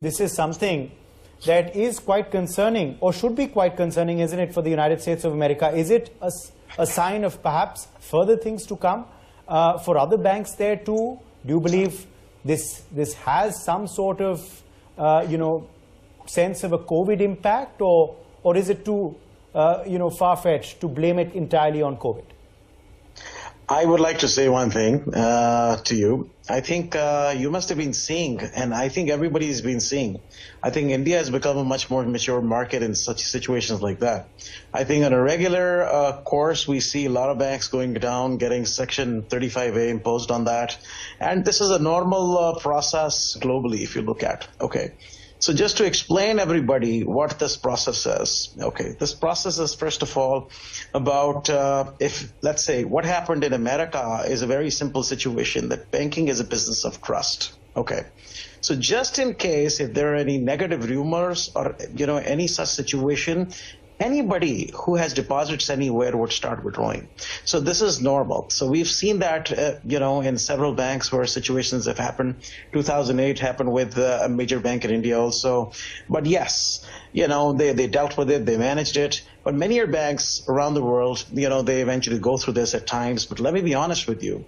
This is something that is quite concerning, or should be quite concerning, isn't it, for the United States of America? Is it a sign of perhaps further things to come for other banks there too? Do you believe this has some sort of sense of a COVID impact, or is it too far-fetched to blame it entirely on COVID? I would like to say one thing to you. I think you must have been seeing, and I think everybody's been seeing, I think India has become a much more mature market in such situations like that. I think on a regular course, we see a lot of banks going down, getting Section 35A imposed on that. And this is a normal process globally, if you look at. Okay. So just to explain everybody what this process is, okay, this process is first of all about if, let's say, what happened in America is a very simple situation that banking is a business of trust, okay. So just in case if there are any negative rumors or, any such situation, anybody who has deposits anywhere would start withdrawing. So this is normal. So we've seen that, in several banks where situations have happened. 2008 happened with a major bank in India also. But yes, they dealt with it, they managed it. But many banks around the world, they eventually go through this at times. But let me be honest with you.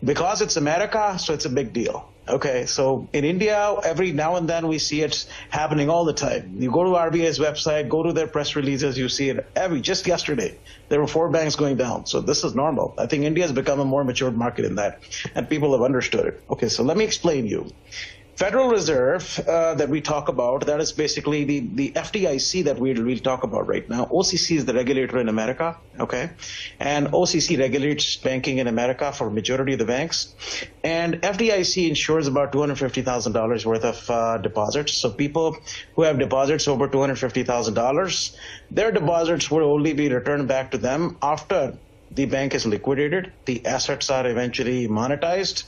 Because it's America, so it's a big deal. Okay, so in India, every now and then we see it happening all the time. You go to RBI's website, go to their press releases, you see it just yesterday. There were 4 banks going down. So this is normal. I think India has become a more mature market in that, and people have understood it. Okay, so let me explain you. Federal Reserve that we talk about, that is basically the FDIC that we talk about right now. OCC is the regulator in America, okay? And OCC regulates banking in America for majority of the banks. And FDIC insures about $250,000 worth of deposits. So people who have deposits over $250,000, their deposits will only be returned back to them after the bank is liquidated. The assets are eventually monetized.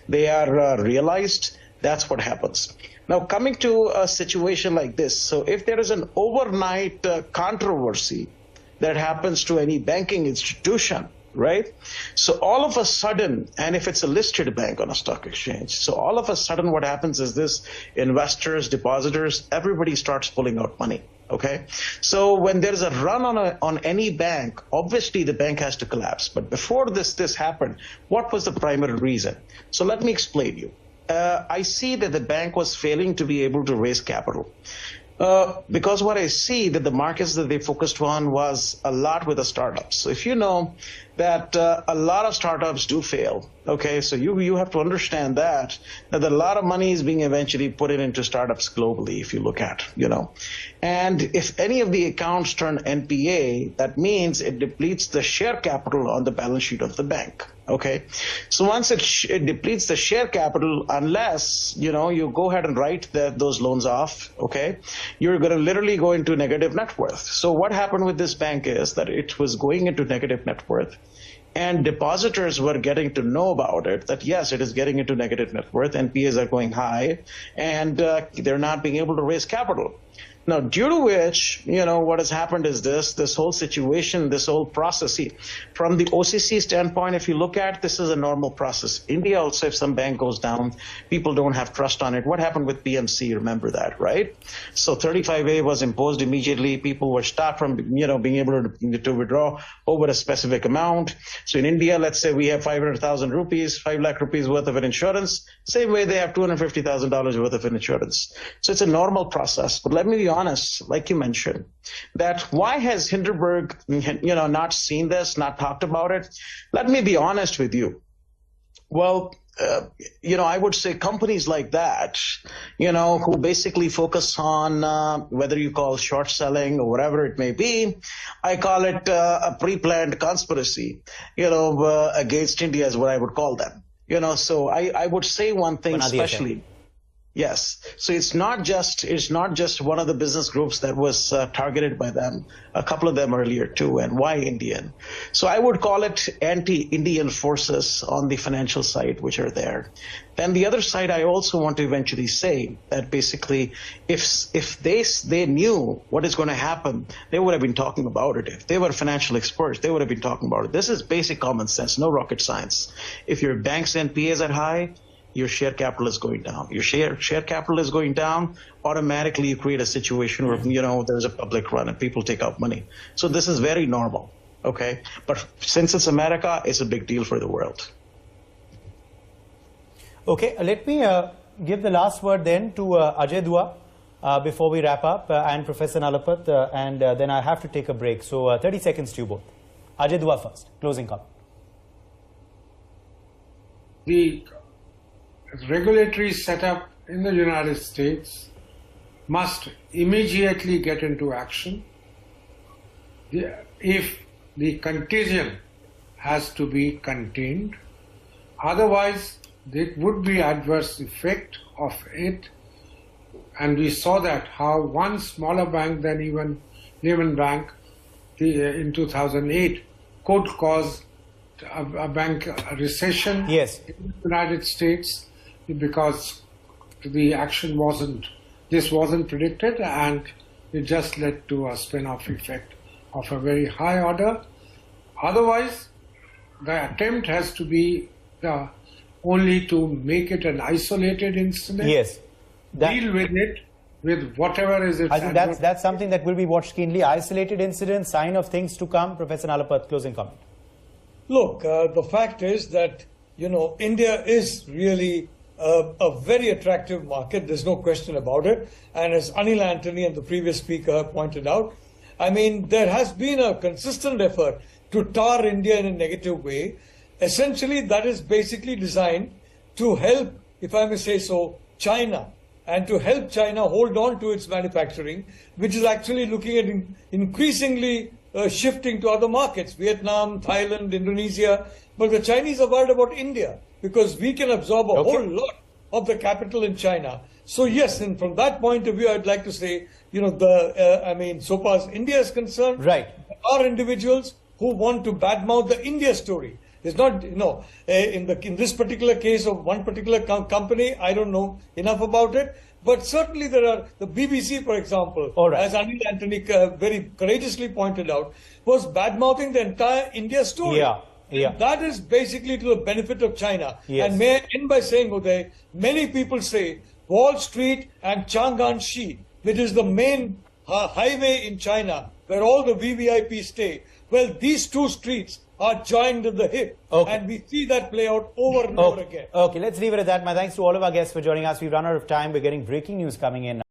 They are realized. That's what happens. Now, coming to a situation like this, so if there is an overnight controversy that happens to any banking institution, right? So all of a sudden, and if it's a listed bank on a stock exchange, so all of a sudden what happens is this: investors, depositors, everybody starts pulling out money. Okay, so when there's a run on any bank, obviously the bank has to collapse. But before this happened, what was the primary reason? So let me explain you. I see that the bank was failing to be able to raise capital. Because what I see that the markets that they focused on was a lot with the startups. So if you know that a lot of startups do fail, okay, so you have to understand that a lot of money is being eventually put into startups globally, if you look at, And if any of the accounts turn NPA, that means it depletes the share capital on the balance sheet of the bank. Okay, so once it depletes the share capital, unless you go ahead and write those loans off, okay, you're going to literally go into negative net worth. So what happened with this bank is that it was going into negative net worth, and depositors were getting to know about it, that yes, it is getting into negative net worth, NPAs are going high, and they're not being able to raise capital. Now, due to which, what has happened is this whole situation, this whole process. See, from the OCC standpoint, if you look at, this is a normal process. India also, if some bank goes down, people don't have trust on it. What happened with PMC? Remember that, right? So 35A was imposed immediately. People were stopped from, being able to withdraw over a specific amount. So in India, let's say we have 500,000 rupees, 5 lakh rupees worth of an insurance. Same way they have $250,000 worth of an insurance. So it's a normal process. But let me be honest, like you mentioned, that why has Hindenburg, not seen this, not talked about it? Let me be honest with you. Well, I would say companies like that, who basically focus on whether you call short selling or whatever it may be, I call it a pre-planned conspiracy, against India is what I would call them. So I would say one thing especially. Yes. So it's not just one of the business groups that was targeted by them, a couple of them earlier too. And why Indian? So I would call it anti-Indian forces on the financial side, which are there. Then the other side, I also want to eventually say that basically if they knew what is going to happen, they would have been talking about it. If they were financial experts, they would have been talking about it. This is basic common sense, no rocket science. If your bank's NPAs are high, your share capital is going down. Your share capital is going down, automatically you create a situation where, there's a public run and people take out money. So this is very normal, okay? But since it's America, it's a big deal for the world. Okay, let me give the last word then to Ajay Dua before we wrap up, and Professor Nalapat, and then I have to take a break. So 30 seconds to you both. Ajay Dua first, closing comment. The regulatory setup in the United States must immediately get into action if the contagion has to be contained. Otherwise, there would be adverse effect of it, and we saw that how one smaller bank than even Lehman Bank in 2008 could cause a bank recession in the United States, because the action wasn't predicted, and it just led to a spin-off effect of a very high order. Otherwise, the attempt has to be only to make it an isolated incident. Deal with it with whatever is its. I think that's something that will be watched keenly. Isolated incident, sign of things to come. Professor Nalapat, closing comment. Look, the fact is that, India is really a very attractive market. There's no question about it. And as Anil Antony and the previous speaker pointed out, I mean, there has been a consistent effort to tar India in a negative way. Essentially, that is basically designed to help, if I may say so, China, and to help China hold on to its manufacturing, which is actually looking at increasingly shifting to other markets, Vietnam, Thailand, Indonesia. But the Chinese are worried about India, because we can absorb a whole lot of the capital in China. So yes, and from that point of view, I'd like to say, so far as India is concerned, there are individuals who want to badmouth the India story. It's not, in this particular case of one particular company, I don't know enough about it. But certainly there are, the BBC, for example, as Anil Antony very courageously pointed out, was badmouthing the entire India story. That is basically to the benefit of China. And may I end by saying, Uday, many people say Wall Street and Chang'an-shi, which is the main highway in China, where all the VVIP stay. Well, these two streets are joined at the hip, and we see that play out over and over again. Okay, let's leave it at that. My thanks to all of our guests for joining us. We've run out of time. We're getting breaking news coming in.